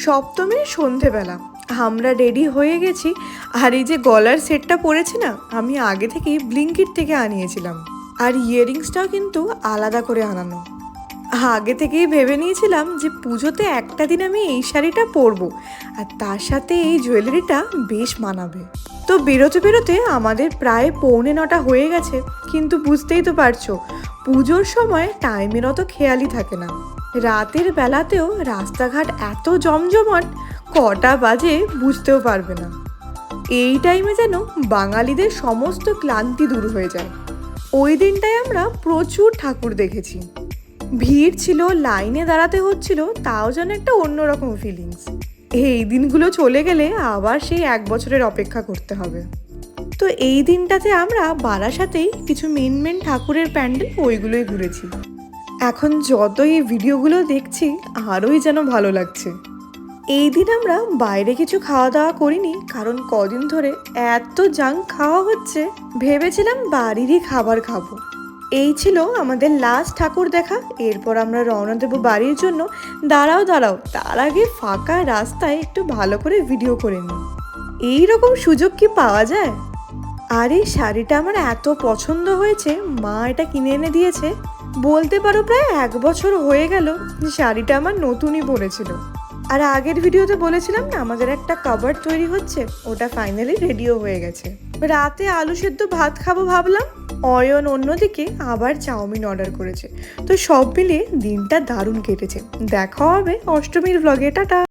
সপ্তমীর সন্ধেবেলা আমরা রেডি হয়ে গেছি। আর এই যে গলার সেটটা পরেছি না, আমি আগে থেকেই ব্লিঙ্কিট থেকে আনিয়েছিলাম। আর ইয়াররিংসটাও কিন্তু আলাদা করে আনানো। আগে থেকেই ভেবে নিয়েছিলাম যে পুজোতে একটা দিন আমি এই শাড়িটা পরবো, আর তার সাথে এই জুয়েলারিটা বেশ মানাবে। তো বেরোতে বেরোতে আমাদের প্রায় 8:45 হয়ে গেছে। কিন্তু বুঝতেই তো পারছো, পুজোর সময় টাইমের অত খেয়ালই থাকে না। রাতের বেলাতেও রাস্তাঘাট এত জমজমাট, কটা বাজে বুঝতেও পারবে না। এই টাইমে যেন বাঙালিদের সমস্ত ক্লান্তি দূর হয়ে যায়। ওই দিনটায় আমরা প্রচুর ঠাকুর দেখেছি। ভিড় ছিল, লাইনে দাঁড়াতে হচ্ছিল, তাও যেন একটা অন্যরকম ফিলিংস। এই দিনগুলো চলে গেলে আবার সেই 1 বছরের অপেক্ষা করতে হবে। তো এই দিনটাতে আমরা বারাসাতেই কিছু মেন ঠাকুরের প্যান্ডেল ওইগুলোই ঘুরেছি। এখন যত এই ভিডিওগুলো দেখছি আরোই যেন ভালো লাগছে। এই দিন আমরা বাইরে কিছু খাওয়া দাওয়া করিনি, কারণ কদিন ধরে এত জাঙ্ক খাওয়া হচ্ছে, ভেবেছিলাম বাড়িরই খাবার খাবো। এই ছিল আমাদের লাস্ট ঠাকুর দেখা। এরপর আমরা রওনা দেবো বাড়ির জন্য। দাঁড়াও, তার আগে ফাঁকা রাস্তায় একটু ভালো করে ভিডিও করে নিই। এইরকম সুযোগ কি পাওয়া যায়? আর এই শাড়িটা আমার এত পছন্দ হয়েছে, মা এটা কিনে এনে দিয়েছে। বলতে পারো প্রায় 1 বছর হয়ে গেল শাড়িটা আমার নতুনই পড়েছিল। আর আগের ভিডিওতে বলেছিলাম না আমাদের একটা কভার তৈরি হচ্ছে, ওটা ফাইনালি রেডিও হয়ে গেছে। রাতে আলু সেদ্ধ ভাত খাবো ভাবলাম, অয়ন অন্যদিকে আবার চাউমিন অর্ডার করেছে। তো সব মিলিয়ে দিনটা দারুণ কেটেছে। দেখা হবে অষ্টমীর ব্লগে। টাটা।